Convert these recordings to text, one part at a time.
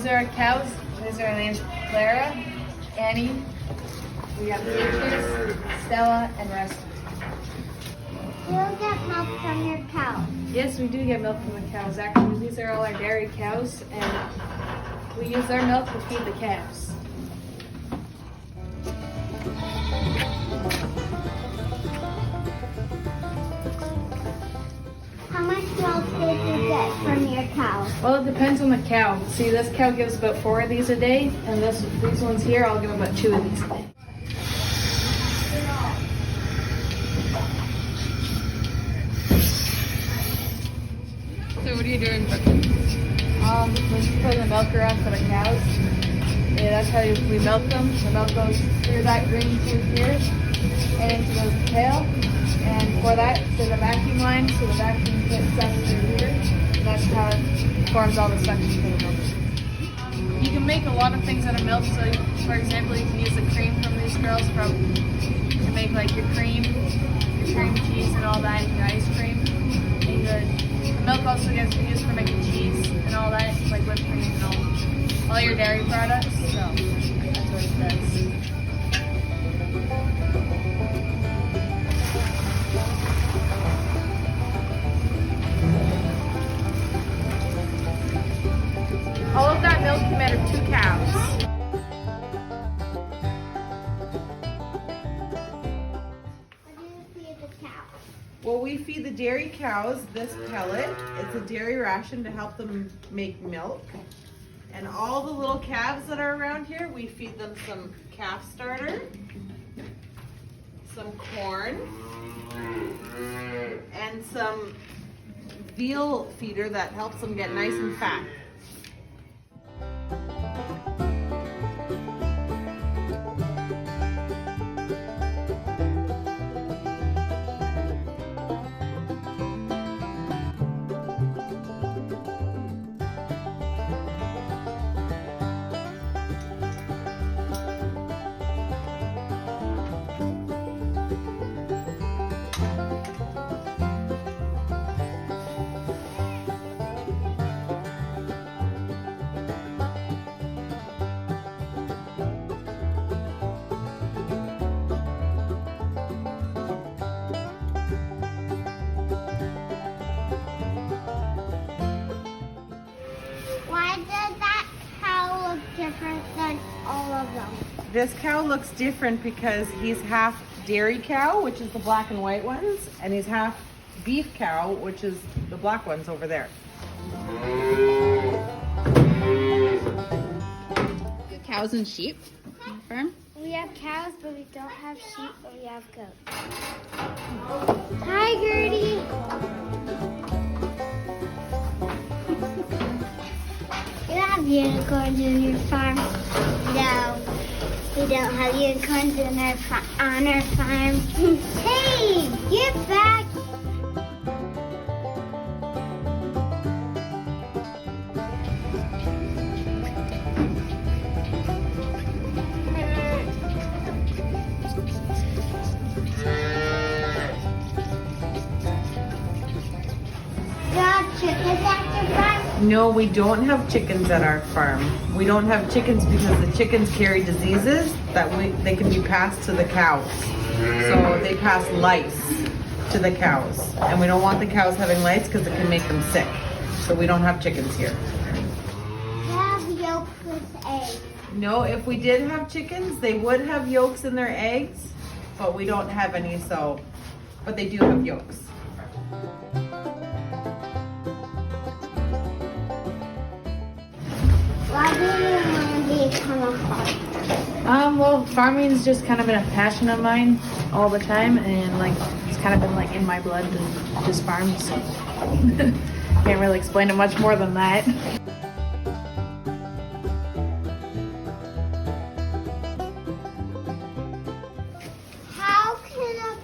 are our cows. These are our names: Clara, Annie. We got Beatrice, Stella, and Rusty. You'll get milk from your cow. Yes, we do get milk from the cows. Actually, these are all our dairy cows, and we use their milk to feed the calves. How much milk did you get from your cow? Well, it depends on the cow. See, this cow gives about 4 of these a day, and these ones here, I'll give about 2 of these a day. So what are you doing, Brooklyn? We're just putting the milk around for the cows. Yeah, that's how we milk them. The milk goes through that green tube here and into the pail. And for that, there's a vacuum line, so the vacuum gets sucked through here. And that's how it forms all the suction for the milk. You can make a lot of things out of milk. So, for example, you can use the cream from these girls to make like your cream cheese and all that, and your ice cream. And the milk also gets used for making cheese and all that, like whipped cream and all your dairy products. So that's what it does. All of that milk came out of 2 cows. What do you feed the cow? Well, we feed the dairy cows this pellet. It's a dairy ration to help them make milk. And all the little calves that are around here, we feed them some calf starter, some corn, and some veal feeder that helps them get nice and fat. Why does that cow look different than all of them? This cow looks different because he's half dairy cow, which is the black and white ones, and he's half beef cow, which is the black ones over there. Cows and sheep on the farm. We have cows, but we don't have sheep, but we have goats. Hi, Gertie. You don't have unicorns in your farm? No, we don't have unicorns in on our farm. Hey, get back! You have chickens at your farm? No, we don't have chickens at our farm. We don't have chickens because the chickens carry diseases that they can be passed to the cows. So they pass lice to the cows. And we don't want the cows having lice because it can make them sick. So we don't have chickens here. You have yolks with eggs. No, if we did have chickens, they would have yolks in their eggs, but we don't have any, so, but they do have yolks. Why do you want to become a farmer? Well, farming's just kind of been a passion of mine all the time, and like it's kind of been like in my blood to just farm. So can't really explain it much more than that. How can a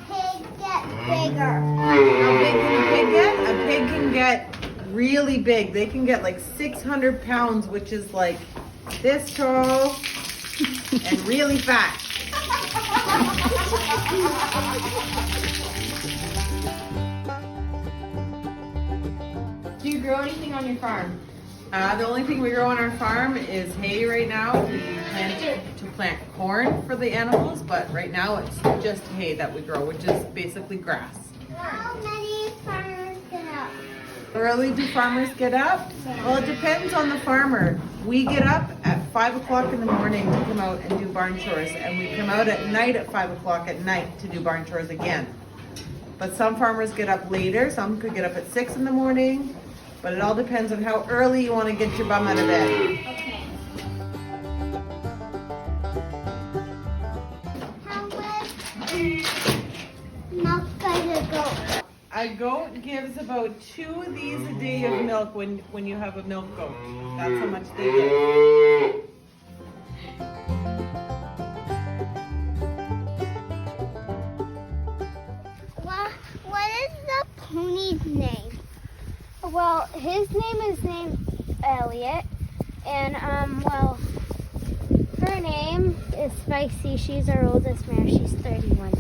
pig get bigger? How big can a pig get? A pig can get really big. They can get like 600 pounds, which is like this tall and really fat. Do you grow anything on your farm? The only thing we grow on our farm is hay right now. We plan to plant corn for the animals, but right now it's just hay that we grow, which is basically grass. How many farmers get up? Early do farmers get up? Well, it depends on the farmer. We get up at 5 o'clock in the morning to come out and do barn chores, and we come out at night at 5 o'clock at night to do barn chores again. But some farmers get up later, some could get up at 6 in the morning, but it all depends on how early you want to get your bum out of bed. Okay. How much milk does a goat? A goat gives about 2 of these a day of milk when you have a milk goat. That's how much they give. What is the pony's name? Well, his name is named Elliot, and well, her name is Spicy. She's our oldest mare. She's 31.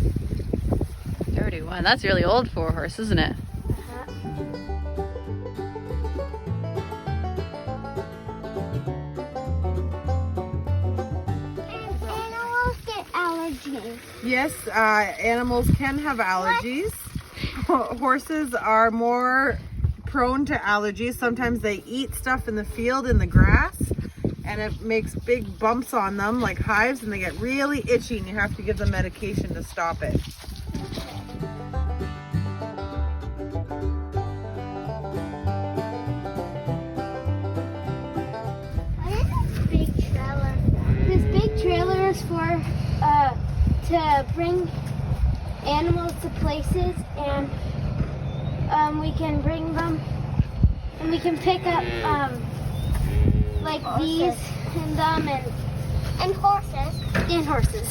31. That's really old for a horse, isn't it? And animals get allergies. Yes, animals can have allergies. Horses are more prone to allergies. Sometimes they eat stuff in the field in the grass, and it makes big bumps on them like hives, and they get really itchy, and you have to give them medication to stop it. What is this big trailer? This big trailer is for to bring animals to places, and we can bring them, and we can pick up like these and them and horses. And horses.